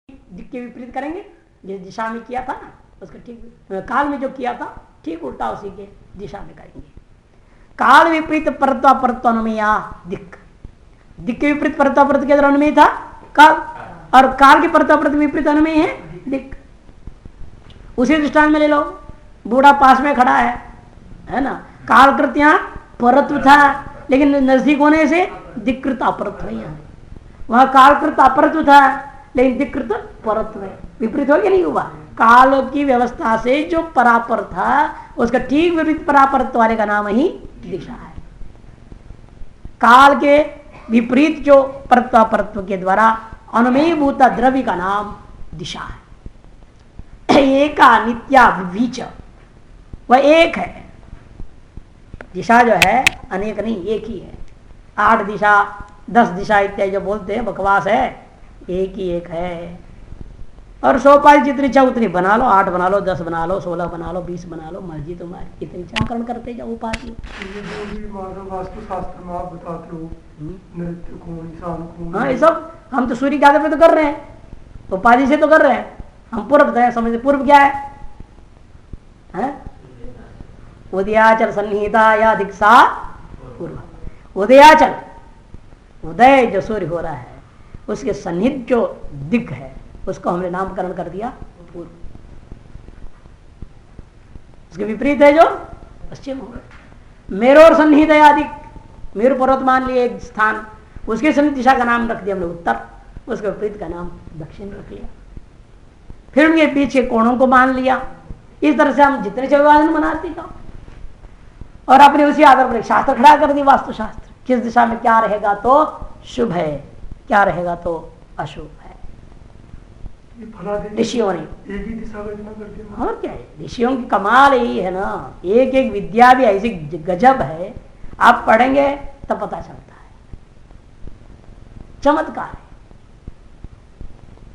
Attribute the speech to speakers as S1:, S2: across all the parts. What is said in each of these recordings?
S1: दिक के विपरीत करेंगे, जिस दिशा में किया था ना उसका ठीक काल में जो किया था ठीक उल्टा उसी के दिशा में करेंगे। काल विपरीत परत्वा परत्व अनुमेया दिक, दिक के विपरीत परत्वा परत्व के अंदर अनुमेय था काल, और काल के परत्वा परत्व विपरीत अनुमेय है दिक। उसी दृष्टांत में ले लो, बूढ़ा पास में खड़ा है ना, कालकृत यहाँ परत्व था लेकिन नजदीक होने से दिक्कृत अपरत्व नहीं है, वहां कालकृत अपरत्व था लेकिन दिक्कृत परत्व है, विपरीत हो गया नहीं हुआ। काल की व्यवस्था से जो परापर था उसका ठीक विपरीत परापरत्व वाले का नाम ही दिशा है। काल के विपरीत जो परत्व परत्व के द्वारा अनुमेय भूत द्रव्य का नाम दिशा है। एका नित्या विच, वह एक है, दिशा जो है अनेक नहीं एक ही है। 8 दिशा 10 दिशा इत्यादि जो बोलते हैं बकवास है, एक ही एक है। और 100 पाई जितनी इच्छा उतनी बना लो, 8 बना लो, 10 बना लो, 16 बना लो, 20 बना लो, मर्जी तुम्हारी, इतनी चाकरण करते जाओ उपाधि।
S2: वास्तुशास्त्र में आप बताते हो नृत्य कोण, ईशान कोण,
S1: हाँ ये सब हम तो सूर्य के आधार पे तो कर रहे हैं, उपाधि से तो कर रहे हैं। हम पूर्व बताए, समझते पूर्व क्या है? उदयाचल संहिता या दिक्सा पूर्व। उदयाचल, उदय जो सूर्य हो रहा है उसके सन्निहित जो दिक् है उसको हमने नामकरण कर दिया पूर्व। उसके विपरीत है जो पश्चिम हो गया। मेरू और सन्निहित है आदि, मेरू पर्वत मान लिए एक स्थान, उसके सन्निहित दिशा का नाम रख दिया हमने उत्तर, उसके विपरीत का नाम दक्षिण रख लिया। फिर उनके पीछे कोणों को मान लिया। इस तरह से हम जितने से विभाजन बनाते जाओ और अपने उसी आधार पर शास्त्र खड़ा कर दी, वास्तुशास्त्र किस दिशा में क्या रहेगा तो शुभ है, क्या रहेगा तो अशुभ है। ऋषियों ने
S2: एक ही दिशा का इतना कर दिया।
S1: और क्या है, ऋषियों की कमाल यही है ना, एक एक विद्या भी ऐसी गजब है, आप पढ़ेंगे तब पता चलता है, चमत्कार है।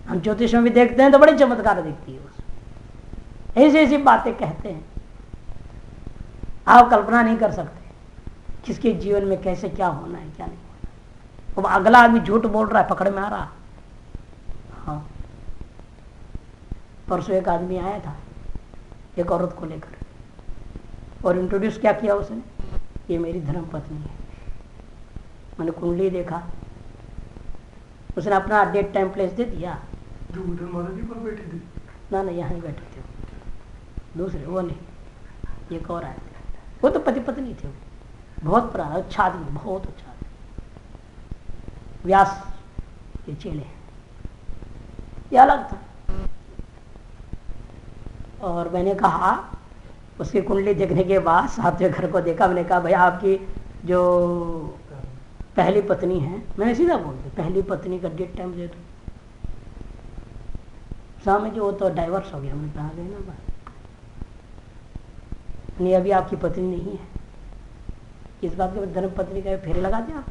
S1: हम ज्योतिष में भी देखते हैं तो बड़े चमत्कार दिखती है उसमें, ऐसी ऐसी बातें कहते हैं आप कल्पना नहीं कर सकते किसके जीवन में कैसे क्या होना है क्या नहीं होना। अब अगला आदमी झूठ बोल रहा है, पकड़ में आ रहा। हाँ, परसों एक आदमी आया था एक औरत को लेकर और इंट्रोड्यूस क्या किया उसने, ये मेरी धर्म पत्नी है। मैंने कुंडली देखा, उसने अपना डेट टाइम प्लेस दे दिया।
S2: जो उधर माता जी पर बैठे थे
S1: ना यहाँ ही बैठे थे दूसरे, वो नहीं, एक और आए थे, वो तो पति पत्नी थे, बहुत पुराना, अच्छा आदमी, बहुत अच्छा आदमी, व्यास के चेले, ये अलग था। और मैंने कहा उसकी कुंडली देखने के बाद सातवें घर को देखा, मैंने कहा भैया आपकी जो पहली पत्नी है, मैंने सीधा बोल दिया पहली पत्नी का डेट टाइम दे दो। सामने जो वो तो डाइवर्स हो गया, हमने कहा गए ना बात नहीं, अभी आपकी पत्नी नहीं है। इस बात के धर्म पत्नी का फेरे लगा दिया आप?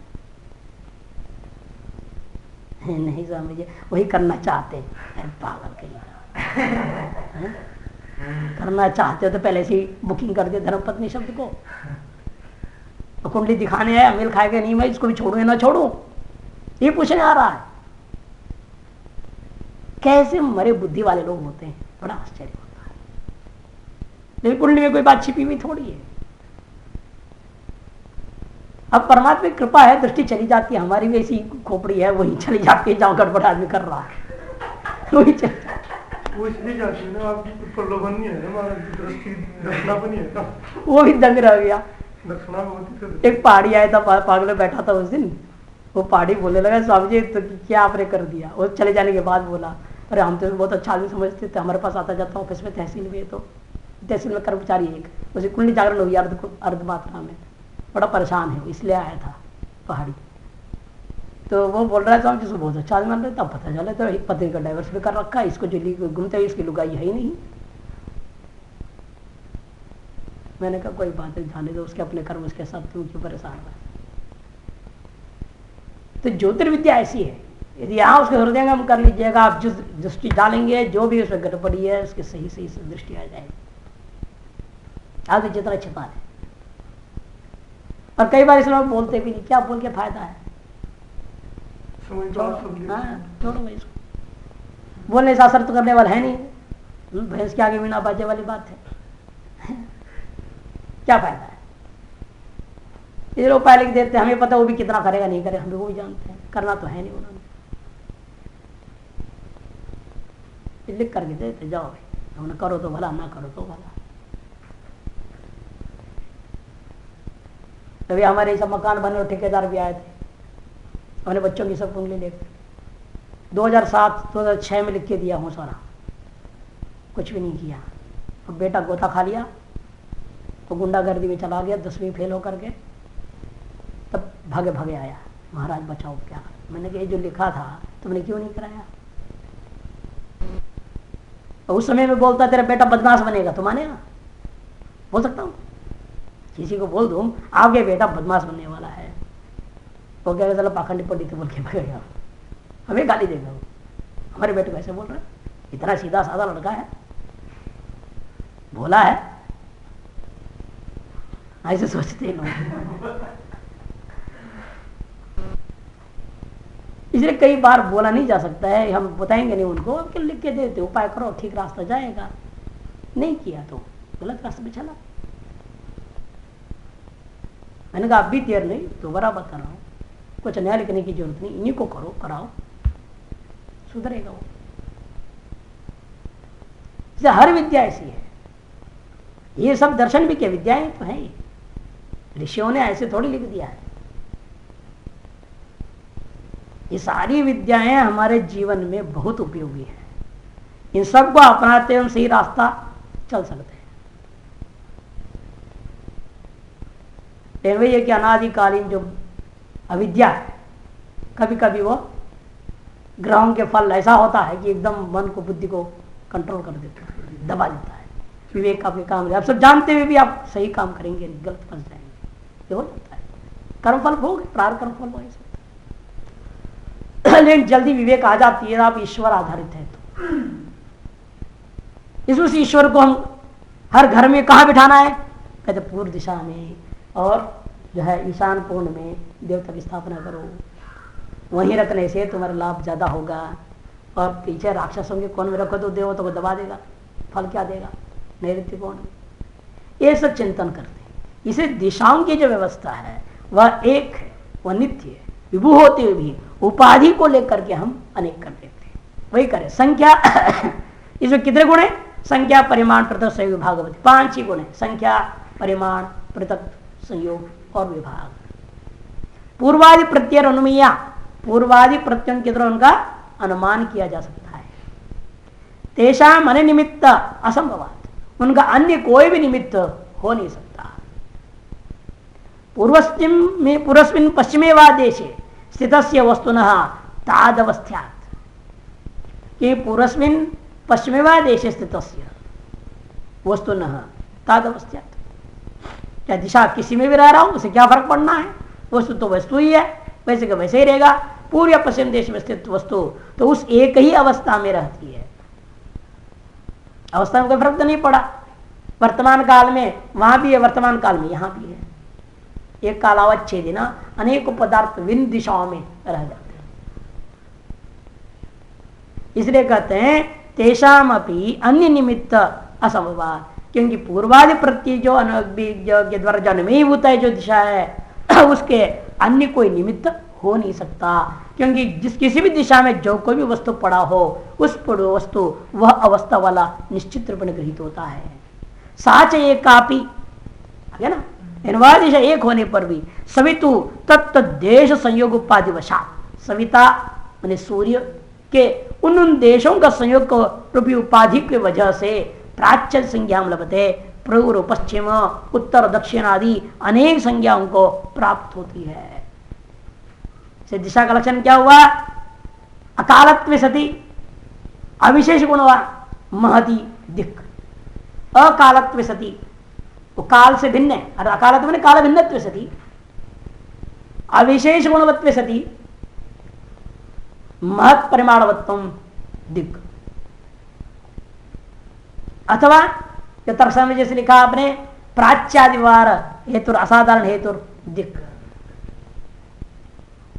S1: नहीं स्वामी जी, वही करना चाहते हैं, पागल कहीं करना चाहते हो तो पहले से बुकिंग कर दिया धर्म पत्नी शब्द को। तो कुंडली दिखाने आया, मिल खाएगा नहीं, मैं इसको भी छोड़ू या ना छोड़ू, ये पूछने आ रहा है। कैसे मरे बुद्धि वाले लोग होते हैं, बड़ा आश्चर्य होता है। लेकिन कुंडली में कोई बात छिपी हुई थोड़ी है। अब परमात्मा की कृपा है, दृष्टि चली जाती है, हमारी भी ऐसी खोपड़ी है, वही चली जाती है जहां गड़बड़ आदमी कर रहा है वही
S2: वो इसलिए जाती है ना, आपकी प्रलोभन नहीं है, हमारा दृष्टि दक्षिणा भी नहीं है ना,
S1: वो भी दंग रह गया।
S2: दक्षिणा होती तो
S1: एक पहाड़ी आया था, पागल में बैठा था उस दिन, वो पहाड़ी बोलने लगा स्वामी जी तो क्या आपने कर दिया। वो चले जाने के बाद बोला अरे हम तो बहुत अच्छा आदमी समझते थे, हमारे पास आता जाता ऑफिस में, तहसील में, तो तहसील में कर्मचारी एक, उसे कुंडली जागरण हुई अर्ध मात्रा में, बड़ा परेशान है इसलिए आया था पहाड़ी। तो वो बोल रहा है स्वामी जी बहुत अच्छा आदमी मान रहे, तब पता चला तो पत्नी का डाइवर्स भी कर रखा है, इसको जो घूमते हुए इसकी लुगाई है ही नहीं। मैंने कहा कोई बात नहीं, जाने दो, उसके अपने कर्म उसके साथ, तुम क्यों परेशान है। तो ज्योतिर्विद्या ऐसी है, यदि यहाँ उसके हृदयंगम कर लीजिएगा, आप जिस दृष्टि डालेंगे जो भी उसमें गड़बड़ी है उसकी सही सही दृष्टि आ जाएगी, आगे जितना छिपा है। और कई बार इसमें बोलते भी नहीं, क्या बोल के फायदा है, छोड़ो भाई इसको। बोलने से असर तो करने वाला है नहीं। भैंस के आगे बिना बाजे वाली बात है क्या फायदा है। ये लोग उपाय लिख देते हैं, हमें पता वो भी कितना करेगा नहीं करेगा, हम वो भी जानते हैं, करना तो है नहीं उन्होंने। लिख करके देते जाओ भाई, हमने करो तो भला, ना करो तो भला। तभी हमारे सब मकान बने और ठेकेदार भी आए थे, हमने बच्चों की सब कुंडली लेकर 2007-2006 में लिख के दिया हूँ सारा, कुछ भी नहीं किया। अब बेटा गोता खा लिया तो गुंडागर्दी में चला गया, 10वीं फेल होकर के, तब भागे भागे आया, महाराज बचाओ क्या। मैंने कहा ये जो लिखा था तुमने क्यों नहीं कराया। तो उस समय में बोलता तेरा बेटा बदमाश बनेगा, तो मानेगा? बोल सकता हूँ किसी को, बोल दूं आपके बेटा बदमाश बनने वाला है, वो कहेगा चलो पाखंडी पंडित बोल के भगेगा, हमें गाली देगा। वो हमारे बेटे को ऐसे बोल रहे, इतना सीधा साधा लड़का है, भोला है, ऐसे सोचते हैं लोग। इसलिए कई बार बोला नहीं जा सकता है, हम बताएंगे नहीं उनको, अब क्यों लिख के देते, उपाय करो ठीक रास्ता जाएगा, नहीं किया तो गलत रास्ते पे चला। मैंने कहा अब भी देर नहीं, दोबारा बता रहा हूँ, कुछ नया लिखने की जरूरत नहीं, इन्हीं को करो, कराओ, सुधरेगा वो। हर विद्या ऐसी है, ये सब दर्शन भी क्या विद्याएं तो है, ऋषियों ने ऐसे थोड़ी लिख दिया है। ये सारी विद्याएं हमारे जीवन में बहुत उपयोगी है, इन सबको अपनाते हम सही रास्ता चल सकते हैं। लेकिन वही है कि अनादिकालीन जो अविद्या है, कभी कभी वो ग्रहों के फल ऐसा होता है कि एकदम मन को, बुद्धि को कंट्रोल कर देता है, दबा देता है। विवेक आपके काम, आप सब जानते हुए भी आप सही काम करेंगे, गलत फंस जाएंगे, ये हो जाता है। कर्मफल भोग, प्रार कर्मफल हो सकता है। लेकिन जल्दी विवेक आ जाती है, आप ईश्वर आधारित है तो इस ईश्वर को हम हर घर में कहाँ बिठाना है, कहते पूर्व दिशा में, और जो है ईशान कोण में देवता की स्थापना करो, वहीं रखने से तुम्हारा लाभ ज्यादा होगा। और पीछे राक्षसों के कोण में रखो तो देवता को दबा देगा, फल क्या देगा, नैऋत्य कोण में। ये सब चिंतन करते हैं। इसे दिशाओं की जो व्यवस्था है वह एक है, वह नित्य है, विभू होते हुए भी उपाधि को लेकर के हम अनेक कर देते हैं। वही करें संख्या इसमें कितने गुण है, संख्या परिमाण पृथक संयोग विभाग, 5 ही गुण है, संख्या परिमाण पृथक संयोग और विभाग। पूर्वादि प्रत्यय अनुमीया, पूर्वादि प्रत्ययों के द्वारा उनका अनुमान किया जा सकता है। तेषाम अन्य निमित्त असंभवात, उनका अन्य कोई भी निमित्त हो नहीं सकता। पूर्वस्मिन् पश्चिमे वा देशे स्थितस्य वस्तुनः तादवस्थ्यात्, कि पूर्वस्मिन् पश्चिमे वा देशे स्थितस्य वस्तुनः तादवस्थ्यात्, क्या दिशा किसी में भी रह रहा हूं उसे क्या फर्क पड़ना है, वस्तु तो वस्तु ही है, वैसे का वैसे ही रहेगा। पूर्व या पश्चिम देश में स्थित वस्तु तो उस एक ही अवस्था में रहती है, अवस्था में कोई फर्क तो नहीं पड़ा। वर्तमान काल में वहां भी है, वर्तमान काल में यहां भी है, एक कालावच्छेदी ना अनेक पदार्थ विभिन्न दिशाओं में रह जाते हैं। इसलिए कहते हैं तेषाम अपि अन्य निमित्त असंभवात्, क्योंकि पूर्वादि प्रत्यय जो के द्वारा जन्मीभूत है जो दिशा है उसके अन्य कोई निमित्त हो नहीं सकता, क्योंकि जिस किसी भी दिशा में जो कोई भी वस्तु पड़ा हो उस वस्तु वह अवस्था वाला निश्चित रूप में गृहीत होता है। साच एक कापी है ना, वह दिशा एक होने पर भी सवितु तत्त देश संयोग उपाधि वशात, सविता माने सूर्य के उन देशों का संयोग को रूपी उपाधि की वजह से प्राच्य संज्ञा लभते, पूर्व पश्चिम उत्तर दक्षिण आदि अनेक संज्ञाओं को प्राप्त होती है। दिशा का लक्षण क्या हुआ, अकालत्व सती अविशेष गुण हुआ, महती दिक्। अकालत्व सती वो काल से भिन्न है, और अकालत्व मैंने काल भिन्नत्व सती, अविशेष गुणवत्व सती महत् परिमाणवत्व दिक्। अथवा तर्क में जैसे लिखा आपने प्राच्यादिवार हेतु असाधारण हेतु दिक्।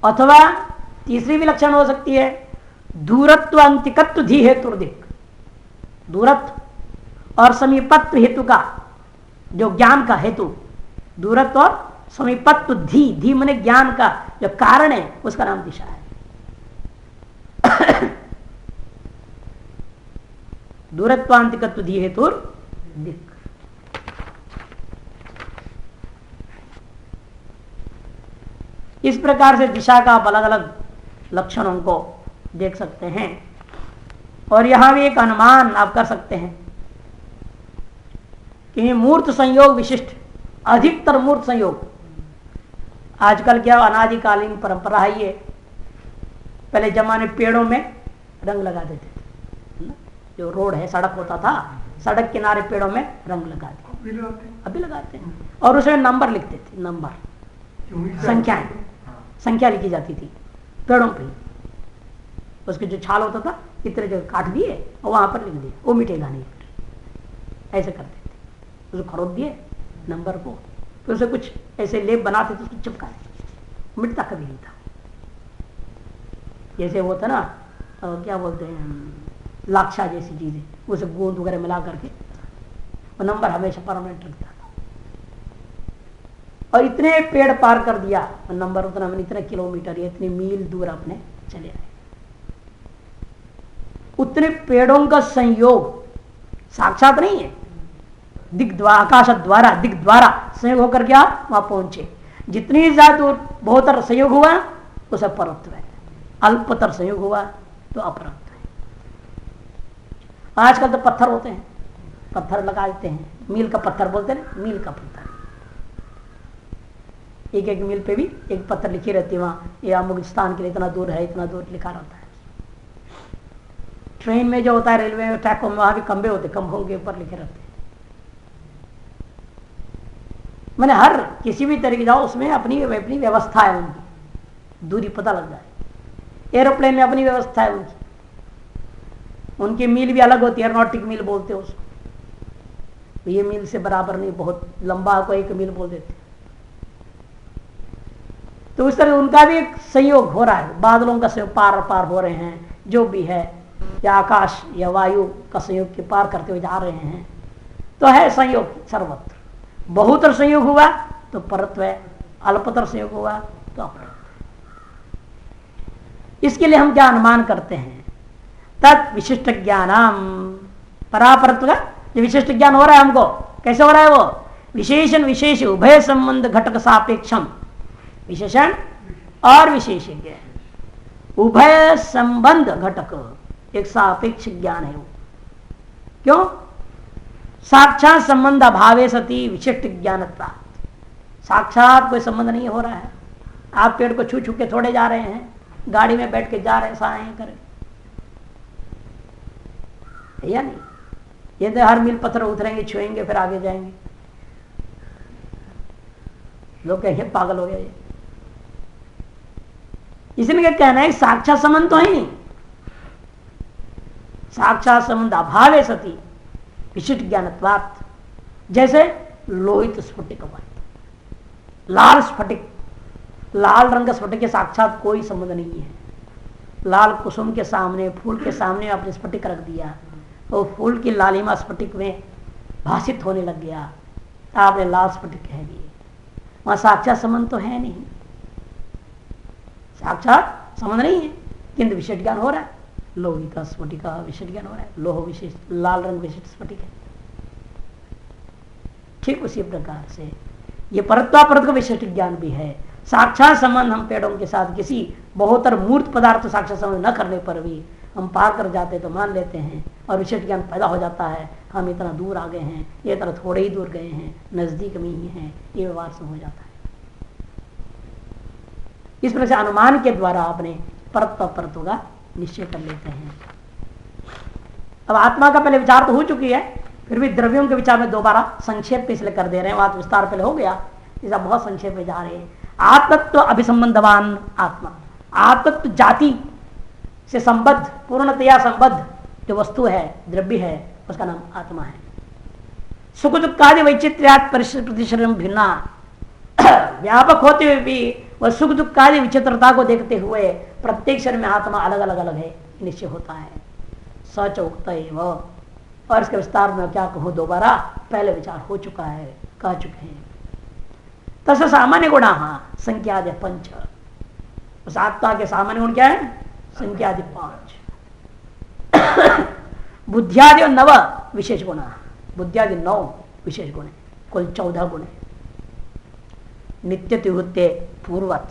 S1: अथवा तीसरी भी लक्षण हो सकती है दूरत्व अंतिकत्व धी हेतु दिक, दूरत्व और समीपत्व हेतु का जो ज्ञान का हेतु, दूरत्व और समीपत्व धी, धी मने ज्ञान का जो कारण है उसका नाम दिशा है। दूरत्वांतिकत्व धी हेतु दिक। इस प्रकार से दिशा का आप अलग अलग लक्षणों को देख सकते हैं। और यहां भी एक अनुमान आप कर सकते हैं कि मूर्त संयोग विशिष्ट, अधिकतर मूर्त संयोग आजकल क्या अनादिकालीन परंपरा है ये। पहले जमाने पेड़ों में रंग लगा देते थे, जो रोड है सड़क होता था, सड़क किनारे पेड़ों में रंग लगा देते, अभी लगाते हैं। और उसमें नंबर लिखते थे, नंबर संख्याएं, संख्या लिखी जाती थी पेड़ों पे। उसके जो छाल होता था इतने जगह काट दिए और वहां पर लिख दिए, वो मिटेगा नहीं, ऐसे करते थे। उसको खरोद दिए नंबर को, फिर उसे कुछ ऐसे लेप बनाते थे, उसको चिपकाए, मिटता कभी नहीं था। जैसे वो था ना क्या बोलते हैं लाक्षा जैसी चीजें, उसे गोंद वगैरह मिला करके वो नंबर हमेशा परमानेंट रखता था। और इतने पेड़ पार कर दिया नंबर, उतना मैंने इतने किलोमीटर या इतने मील दूर अपने चले आए। उतने पेड़ों का संयोग साक्षात नहीं है, दिग द्वारा, आकाश द्वारा, दिग द्वारा संयोग होकर के आप वहां पहुंचे। जितनी ज्यादा दूर बहुतर संयोग हुआ उसे परत्व है, अल्पतर संयोग हुआ तो अपरत्व है। आजकल तो पत्थर होते हैं, पत्थर लगा देते हैं, मील का पत्थर बोलते हैं, मील का पत्थर, एक एक मील पे भी एक पत्थर लिखी रहती है, वहां ये अमुक स्थान के लिए इतना दूर है, इतना दूर लिखा रहता है। ट्रेन में जो होता है, रेलवे में ट्रैक, वहां भी खंबे होते, खंभों के ऊपर लिखे रहते हैं। मैंने हर किसी भी तरीके जाओ उसमें अपनी अपनी व्यवस्था है, उनकी दूरी पता लग जाए। एरोप्लेन में अपनी व्यवस्था है उनकी मील भी अलग होती है, एरोनॉटिक मील बोलते हैं उसको। ये मील से बराबर नहीं, बहुत लंबा को एक मील बोल देते। तो उस तरह उनका भी एक संयोग हो रहा है, बादलों का संयोग पार पार हो रहे हैं, जो भी है, या आकाश या वायु का संयोग के पार करते हुए जा रहे हैं। तो है संयोग सर्वत्र। बहुतर संयोग हुआ तो परत्व है, अल्पतर संयोग हुआ तो अपरत्व। इसके लिए हम क्या अनुमान करते हैं, तत् विशिष्ट ज्ञानम, परापरत्व का जो विशिष्ट ज्ञान हो रहा है हमको, कैसे हो रहा है वो, विशेषण विशेष उभय संबंध घटक सापेक्षम, विशेषण और विशेषज्ञ उभय संबंध घटक एक सापेक्ष ज्ञान है वो। क्यों? साक्षात संबंध अभावे सती विशिष्ट ज्ञानत्वा, साक्षात कोई संबंध नहीं हो रहा है। आप पेड़ को छू छू के थोड़े जा रहे हैं, गाड़ी में बैठ के जा रहे हैं, साए करें या नहीं? ये तो हर मील पत्थर उतरेंगे, छुएंगे, फिर आगे जाएंगे। लोग कहेंगे पागल हो गया ये। इसलिए क्या कहना है, साक्षात संबंध तो है नहीं, साक्षात संबंध अभावे सती विशिष्ट ज्ञानत्वात्। जैसे लोहित स्फटिक, लाल स्फटिक, लाल रंग का स्फटिक के साक्षात कोई संबंध नहीं है। लाल कुसुम के सामने, फूल के सामने आपने स्फटिक रख दिया, तो फूल की लालिमा स्फटिक में भाषित होने लग गया, आपने लाल स्फटिक कह दिए। वहां साक्षात संबंध तो है नहीं, साक्षात संबंध नहीं है, किंतु विशिष्ट ज्ञान हो रहा है। लोहित स्फटिक विशिष्ट ज्ञान हो रहा है, लोह विशिष्ट, लाल रंग विशिष्ट स्फटिक है। ठीक उसी प्रकार से ये परत्वापरत्व का विशिष्ट ज्ञान भी है। साक्षात संबंध हम पेड़ों के साथ किसी बहुतर मूर्त पदार्थ साक्षात संबंध न करने पर भी हम पार कर जाते तो मान लेते हैं, और विशिष्ट ज्ञान पैदा हो जाता है। हम इतना दूर आ गए हैं, ये तरह थोड़े ही दूर गए हैं, नजदीक में ही हैं, ये व्यवहार से हो जाता है। इस प्रकार से अनुमान के द्वारा आपने परत्व का निश्चय कर लेते हैं। अब आत्मा का पहले विचार तो हो चुकी है, फिर भी द्रव्यों के विचार में दोबारा संक्षेप पे इसलिए कर दे रहे हैं, बात विस्तार पहले हो गया, इसका बहुत संक्षेप में जा रहे हैं। आत्मत्व अभिसंबंधवान आत्मा, आत्मत्व जाति से संबद्ध, पूर्णतया संबद्ध जो वस्तु है, द्रव्य है, उसका नाम आत्मा है। सुख दुखादि वैचित्र्यात् प्रतिशरण भिन्ना, व्यापक होते हुए भी वह सुख दुखादि विचित्रता को देखते हुए प्रत्येक शरीर में आत्मा अलग अलग अलग है, निश्चय होता है। सच उक्त एवं, और इसके विस्तार में क्या कहूं, दोबारा पहले विचार हो चुका है, कह चुके हैं। तस सामान्य गुणा संख्यादि 5, उस आत्मा के सामान्य गुण क्या है, संख्यादि 5, बुद्धियादि 9 विशेष गुण, बुद्धियादि 9 विशेष गुण है, कुल 14 गुण है। नित्य त्रिवृत्ते पूर्वत,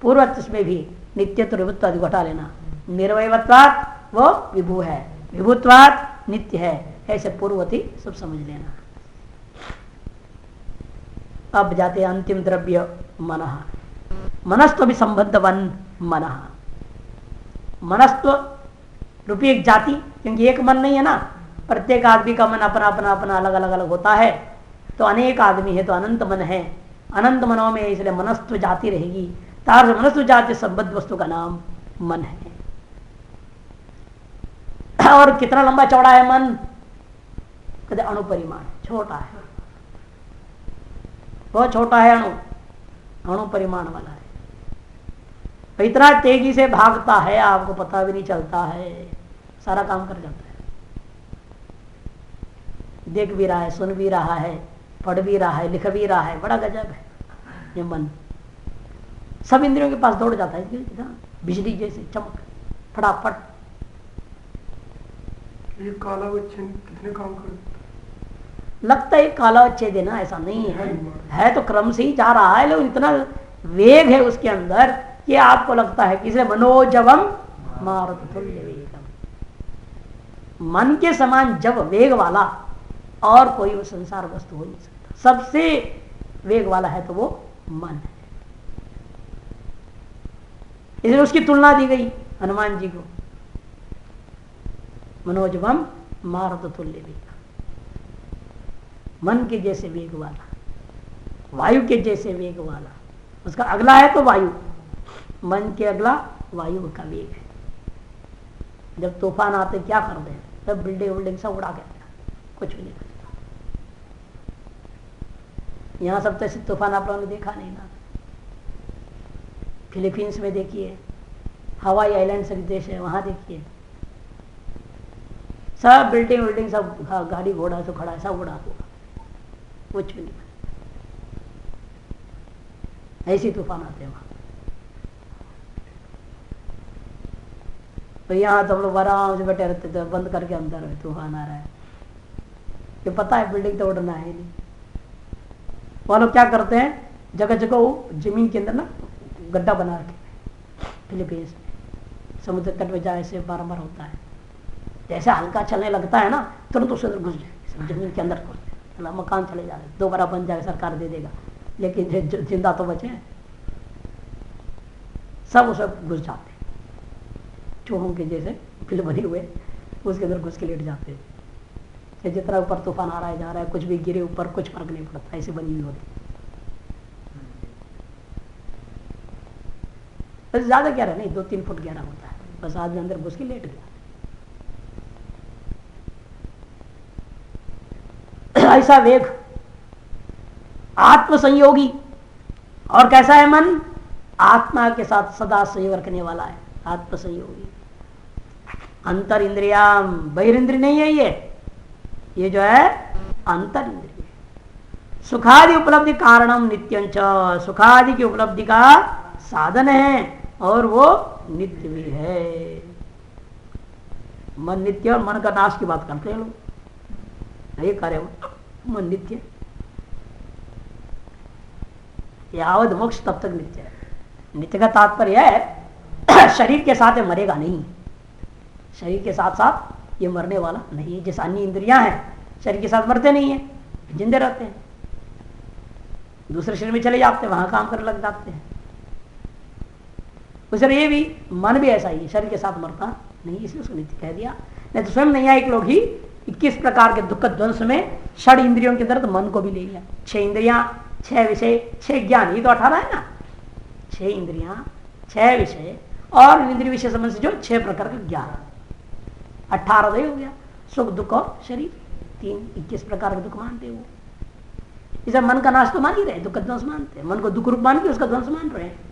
S1: पूर्वत में भी नित्य त्रिवृत्त आदि घटा लेना। निर्वयवत्वात् वो विभू है, विभुत्वात् नित्य है, ऐसे पूर्वती सब समझ लेना। अब जाते अंतिम द्रव्य मनः, मनस्त्व भी संबद्धवन मनः, मनस्त्व रूपी एक जाति, क्योंकि एक मन नहीं है ना, प्रत्येक आदमी का मन अपना अपना अपना अलग अलग अलग होता है, तो अनेक आदमी है तो अनंत मन है, अनंत मनों में इसलिए मनस्त्व जाति रहेगी। तार से मनस्त्व जाति संबद्ध वस्तु का नाम मन है। और कितना लंबा चौड़ा है मन, कहते अणु परिमाण, छोटा है, बहुत छोटा है, अणु परिमाण वाला है। इतना तेजी से भागता है आपको पता भी नहीं चलता है, सारा काम कर जाता है, देख भी रहा है, सुन भी रहा है, पढ़ भी रहा है, लिख भी रहा है, बड़ा गजब है ये मन। सब इंद्रियों के पास दौड़ जाता है, बिजली जैसे चमक, फटाफट।
S2: ये काला बच्चे कितने काम कर
S1: लगता है काला अच्छे देना, ऐसा नहीं है तो क्रम से ही जा रहा है, लेकिन इतना वेग है उसके अंदर कि आपको लगता है कि इसे मनोजवम मारुत तुल्य वेगम, मन के समान जब वेग वाला और कोई वो संसार वस्तु हो नहीं सकता। सबसे वेग वाला है तो वो मन है, इसलिए उसकी तुलना दी गई हनुमान जी को, मनोजवम मारुत तुल्य वेगम, मन के जैसे वेग वाला, वायु के जैसे वेग वाला। उसका अगला है तो वायु, मन के अगला वायु का वेग है। जब तूफान आते क्या कर दे, तब बिल्डिंग विल्डिंग सब उड़ा के कुछ भी नहीं करता। यहाँ सब तो ऐसे तूफान आप लोगों ने देखा नहीं ना, फिलीपींस में देखिए, हवाई आइलैंड से देश है वहां देखिए, सब बिल्डिंग विल्डिंग सब गाड़ी घोड़ा सब खड़ा है, सब उड़ा हुआ, कुछ भी नहीं। ऐसे तूफान आते हैं वहां। तो यहाँ तो हम लोग आराम से बैठे रहते थे, बंद करके अंदर तूफान आ रहा है, ये पता है बिल्डिंग तो उड़ना है नहीं। वो लोग क्या करते हैं, जगह जगह जमीन के अंदर ना गड्ढा बना रखे फिलीपींस में, समुद्र तट में जाए से बार-बार होता है, जैसे हल्का चलने लगता है ना तुरंत उसके अंदर घुस जाए, जमीन के अंदर घुस जाए, मकान चले जाए, दोबारा बन जाए, सरकार दे देगा, लेकिन जिंदा तो बचे, सब उसे घुस जाते, चूहों के जैसे फिल्म बने हुए उसके अंदर घुस के लेट जाते हैं। जितना ऊपर तूफान आ रहा है जा रहा है, कुछ भी गिरे ऊपर कुछ फर्क नहीं पड़ता, ऐसे बनी हुई होती। बस ज्यादा गहरा नहीं, 2-3 फुट गहरा होता है, बस आदमी अंदर घुस के लेट गया। ऐसा वेग आत्म संयोगी, और कैसा है मन, आत्मा के साथ सदा संयोग रखने वाला है, आत्म संयोगी। अंतर इंद्रिया बहिर्ंद्रिय नहीं है ये जो है अंतर इंद्रिय। सुखादि उपलब्धि कारणम नित्यंच, सुखादि की उपलब्धि का साधन है और वो नित्य भी है। मन नित्य और मन का नाश की बात करते हैं लोग, ये कार्य मन नित्य, यावद मोक्ष तब तक नित्य है। नित्य का तात्पर्य है शरीर के साथ ये मरेगा नहीं, शरीर के साथ साथ ये मरने वाला नहीं है। जैसे अन्य इंद्रियां हैं शरीर के साथ मरते नहीं है, जिंदे रहते हैं, दूसरे शरीर में चले जाते हैं, वहां काम करने लग जाते हैं। उसे ये भी मन भी ऐसा ही है, शरीर के साथ मरता नहीं, इसलिए उसको नित्य कह दिया। नहीं तो स्वयं नैयायिक लोग ही 21 प्रकार के दुख ध्वंस में 6 इंद्रियों के अंदर तो मन को भी ले लिया। 6 इंद्रियां, 6 विषय, 6 ज्ञान, ये तो 18 है ना। 6 इंद्रियां, 6 विषय और इंद्रिय विषय संबंध से जो 6 प्रकार का ज्ञान, 18 हो गया। सुख दुख और शरीर 21 प्रकार के दुख मानते वो। इसे मन का नाश तो मान ही रहे, दुख का ध्वंस मानते हैं, मन को दुख रूप मान के उसका ध्वंस मान रहे हैं।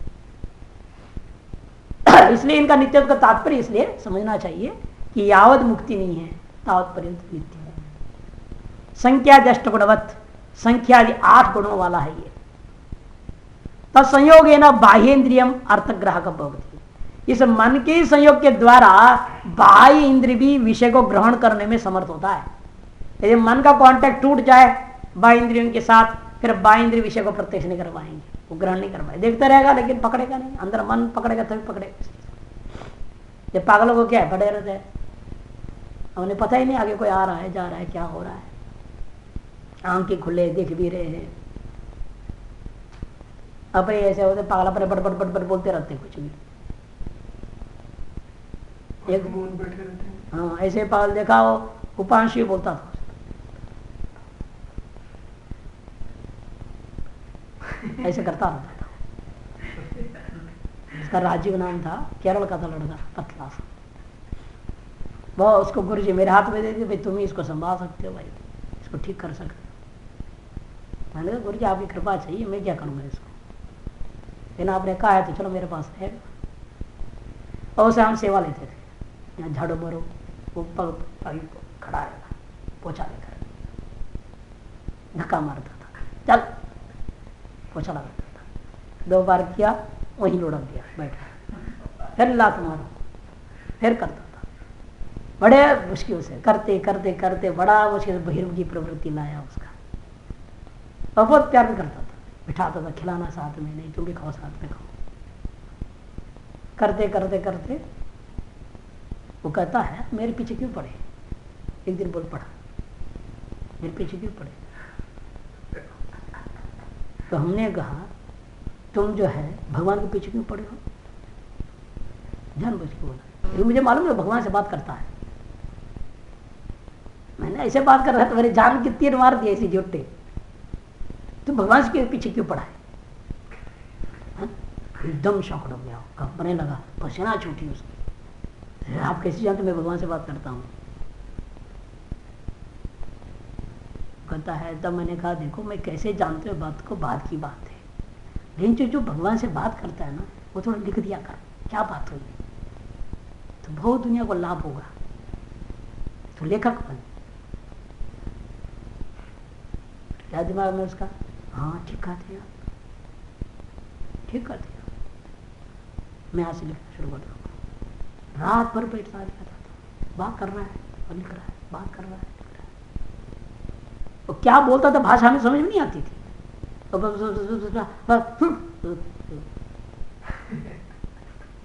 S1: इसलिए इनका नित्य का तात्पर्य इसलिए समझना चाहिए कि यावत मुक्ति नहीं है तावत पर्यंत नित्य है। संख्या दष्ट गुणवत, संख्या 8 गुणों वाला है ये। तब संयोग है ना बाह्येन्द्रियम अर्थग्राहक भवति, इस मन के संयोग के द्वारा बाह्य इंद्रिय भी विषय को ग्रहण करने में समर्थ होता है। यदि मन का कांटेक्ट टूट जाए बाह्य इंद्रियों के साथ, फिर बाह्य इंद्रिय विषय को प्रत्यक्ष नहीं कर पाएंगे, वो ग्रहण नहीं कर पाएंगे, देखता रहेगा लेकिन पकड़ेगा नहीं। अंदर मन पकड़ेगा तभी पकड़ेगा। ये पागलों को क्या है, पड़े रहते हैं, उन्हें पता ही नहीं आगे कोई आ रहा है जा रहा है क्या हो रहा है, आंखें खुले देख भी रहे हैं, अपने ऐसे होते पागल अपने बड़ बड़ बड़ बड़ बोलते रहते कुछ भी। एक
S2: बैठे रहते हैं।
S1: हाँ ऐसे पागल देखा हो, उपांशी बोलता था ऐसे करता रहता था। इसका राजीव नाम था, केरल का था लड़का, पतला सा। वो उसको गुरुजी मेरे हाथ में दे दिए, भाई तुम ही इसको संभाल सकते हो, भाई इसको ठीक कर सकते हो। मैंने कहा गुरुजी आपकी कृपा चाहिए, मैं क्या करूँगा इसको, लेकिन आपने कहा है तो चलो मेरे पास है। और उसे हम सेवा लेते थे, यहाँ झाड़ू मारो, वो खड़ा रहेगा पोछा लेकर धक्का मारता था, चल पोछा लगाता था। 2 बार किया वहीं लुढ़क दिया, बैठा, फिर लात मारो, फिर करता था। बड़े मुश्किल से करते करते करते बड़ा मुश्किल से बहिर्मुखी प्रवृत्ति लाया उसका। और बहुत प्यार भी करता था, बिठाता था, खिलाना साथ में, नहीं तुम भी खाओ साथ में खाओ। करते करते करते वो कहता है मेरे पीछे क्यों पड़े। एक दिन बोल पड़ा मेरे पीछे क्यों पड़े। तो हमने कहा तुम जो है भगवान के पीछे क्यों पड़े हो। जानबूझ के बोला, ये मुझे मालूम है भगवान से बात करता है। मैंने ऐसे बात कर रहा था, मेरे जान की तीर मार दिया ऐसे जोटे। तुम भगवान के पीछे क्यों पड़ा है। एकदम शौक हो गया, कंपने लगा, पसीना छूटी उसकी। आप कैसे जानते मैं भगवान से बात करता हूँ। कहता है तब मैंने कहा देखो मैं कैसे जानते हो बात को, बात की बात है, लेकिन जो भगवान से बात करता है ना वो थोड़ा लिख दिया कर क्या बात हुई, तो बहुत दुनिया को लाभ होगा, तो लेखक बन। क्या दिमाग में उसका, हाँ ठीक कहते हैं ठीक कहते हैं। मैं यहाँ से लिखना शुरू कर दूँगा। रात भर बैठता लिखता था, बात कर रहा है और लिख रहा है, बात कर रहा है लिख रहा है। वो क्या बोलता था भाषा में समझ में नहीं आती थी,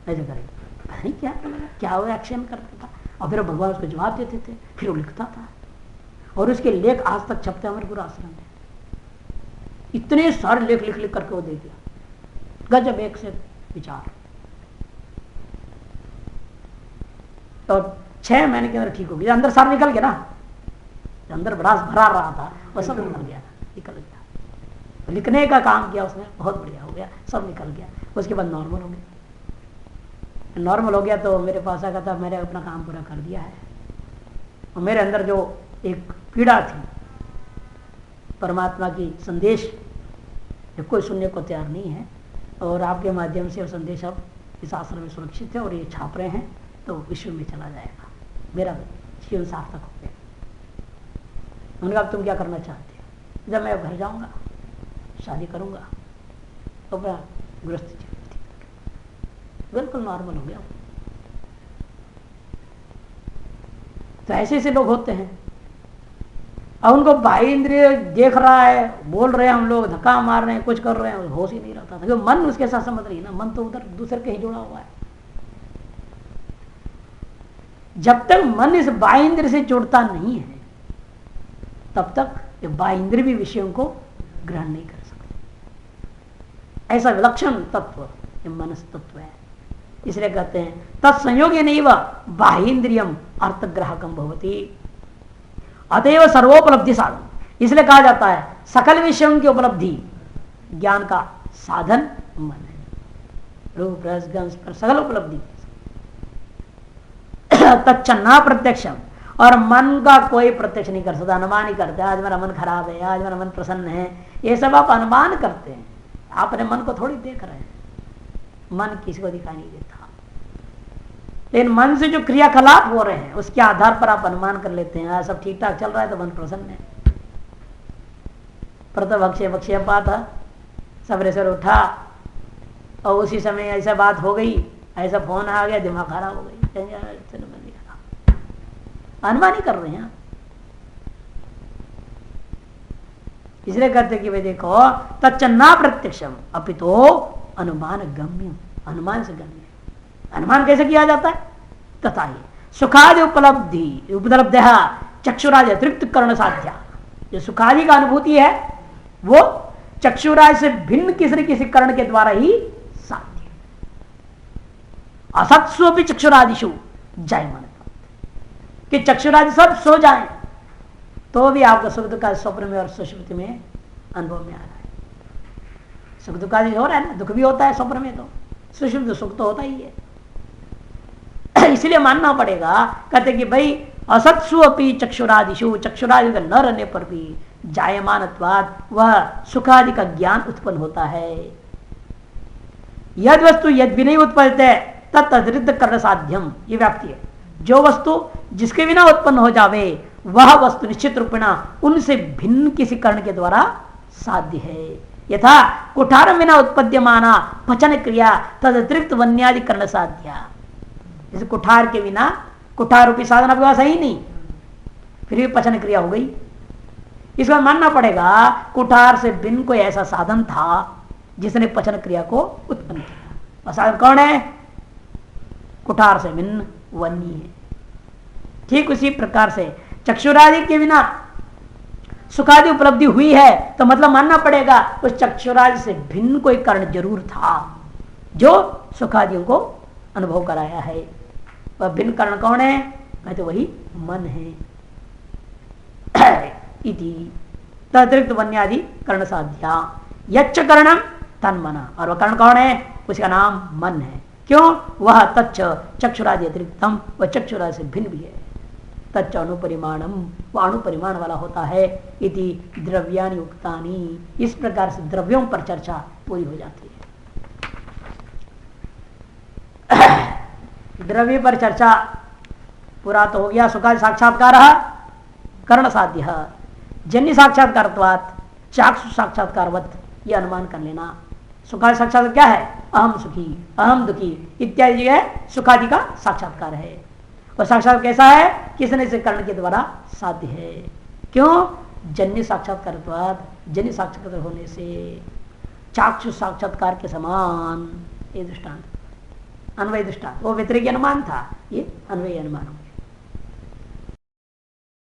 S1: ऐसे करेगा पता नहीं क्या वो एक्शन करता था। और फिर भगवान उसको जवाब देते थे, फिर वो लिखता था। और उसके लेख आज तक छपते हमारे पूरा आश्रम में। इतने सारे लेख लिख लिख करके वो दे दिया, गजब एक से विचार। तो 6 महीने के अंदर ठीक हो गया। अंदर सारा निकल गया ना, अंदर भरा रहा था वो सब निकल गया, निकल गया। लिखने का काम किया उसने, बहुत बढ़िया हो गया, सब निकल गया। उसके बाद नॉर्मल हो गया। नॉर्मल हो गया तो मेरे पास आया था, मैंने अपना काम पूरा कर दिया है। और मेरे अंदर जो एक पीड़ा थी परमात्मा की संदेश, जो कोई सुनने को तैयार नहीं है, और आपके माध्यम से वो संदेश अब इस आश्रम में सुरक्षित है और ये छाप रहे हैं, तो विश्व में चला जाएगा। मेरा जीवन सार्थक हो गया। उन्होंने कहा तुम क्या करना चाहते हो। जब मैं घर जाऊंगा, शादी करूंगा, तो अपना गृहस्थ जीवन बिल्कुल नॉर्मल हो गया। तो ऐसे ऐसे लोग होते हैं। और उनको बाह्य इंद्रिय देख रहा है, बोल रहे हैं, हम लोग धक्का मार रहे हैं, कुछ कर रहे हैं, होश ही नहीं रहता था, क्योंकि मन उसके साथ समझ रही है ना, मन तो उधर दूसरे कहीं जुड़ा हुआ है। जब तक मन इस बाह्य इंद्रिय से जुड़ता नहीं है, तब तक ये बाह्य इंद्रिय भी विषयों को ग्रहण नहीं कर सकते। ऐसा विलक्षण तत्व ये मनस तत्व है। इसलिए कहते हैं तत्संयोगे नैव बाह्येन्द्रियम अर्थग्राहकम भवति, अतएव सर्वोपलब्धि साधन। इसलिए कहा जाता है सकल विषयों की उपलब्धि ज्ञान का साधन मन है। रूप रस गंध स्पर्श सकल उपलब्धि तच्चन्ना प्रत्यक्षम, और मन का कोई प्रत्यक्ष नहीं कर सकता, अनुमान ही करते हैं। आज मेरा मन खराब है, आज मेरा मन प्रसन्न है, ये सब आप अनुमान करते हैं। आप अपने मन को थोड़ी देख रहे हैं। मन किसी को दिखाई नहीं देता। लेकिन मन से जो क्रियाकलाप हो रहे हैं उसके आधार पर आप अनुमान कर लेते हैं सब ठीक ठाक चल रहा है तो मन प्रसन्न है। प्रतभक्षे था, सवेरे सवेरे उठा और उसी समय ऐसा बात हो गई, ऐसा फोन आ गया, दिमाग खराब हो गई, अनुमान ही कर रहे हैं। इसलिए कहते कि भाई देखो तच्चन्ना प्रत्यक्षम अपितो अनुमान गम्य, अनुमान से गम्य। अनुमान कैसे किया जाता है? तथा ही सुखादि उपलब्ध चक्षुराज अतिरिक्त कर्ण साध्या, जो सुखादि का अनुभूति है वो चक्षुराज से भिन्न किसी न किसी कर्ण के द्वारा ही साध्य। असत्सु भी चक्षुरादिशु जायमान, कि चक्षुरादि सब सो जाएं तो भी आपका सुख दुख स्वप्न में और सुषुप्ति में अनुभव में आ रहा है। सुख दुख हो रहा है ना, दुख भी होता है स्वप्न में, तो सुषुप्त सुख तो होता ही है। इसलिए मानना पड़ेगा, कहते कि भाई असत्सु अपि चक्षुरादिशु, चक्षुरादि का न रहने पर भी जायमानत्वाद वह सुखादि का ज्ञान उत्पन्न होता है। यद वस्तु यद भी नहीं उत्पन्न तत्अतिरिक्त कर्ण साध्यम, ये व्याप्ति है। जो वस्तु जिसके बिना उत्पन्न हो जावे वह वस्तु निश्चित रूपेण उनसे भिन्न किसी कर्ण के द्वारा साध्य है। यथा कुठार बिना उत्पद्यमाना पचन क्रिया तद अतिरिक्त वन्यादि कर्ण साध्या। जैसे कुठार के बिना, कुठार रूपी साधन आपके पास है ही नहीं, फिर भी पचन क्रिया हो गई। इसका मानना पड़ेगा कुठार से भिन्न कोई ऐसा साधन था जिसने पचन क्रिया को उत्पन्न किया। और साधन कौन है? कुठार से भिन्न वन्य है। ठीक उसी प्रकार से चक्षुरादि के बिना सुखादि उपलब्धि हुई है तो मतलब मानना पड़ेगा उस चक्षुरादि से भिन्न कोई कारण जरूर था जो सुखादियों को अनुभव कराया है। वह भिन्न कारण कौन है? कहते वही मन है। इति तदतिरिक्त वन्यादि कर्ण साध्या यच्च करणम तन्मना, और वह कर्ण कौन है? उसका नाम मन है। क्यों? वह तच्च चक्षुरादि अतिरिक्तम, वह चक्षुरादि से भिन्न भी है। तच्च अणुपरिमाणम, वह अणुपरिमाण वाला होता है। इति द्रव्यानि उक्तानि, इस प्रकार से द्रव्यों पर चर्चा पूरी हो जाती है। द्रव्य पर चर्चा पूरा तो हो गया। सुखादि साक्षात्कार कर्ण साध्य, जन्य साक्षात्कारत्वात् चाक्षु साक्षात्कारवत, यह अनुमान कर लेना। सुखादि साक्षात्कार क्या है? अहम सुखी, अहम दुखी इत्यादि है सुखादि का साक्षात्कार है। और साक्षात्कार कैसा है? किसने से कर्ण के द्वारा साध्य है। क्यों? जन्य साक्षात्कार, जन्य साक्षात्कार होने से चाक्षु साक्षात्कार के समान। ये दृष्टांत अन्वय दृष्टांत, वो व्यतिरिक अनुमान था, ये अन्वय अनुमान।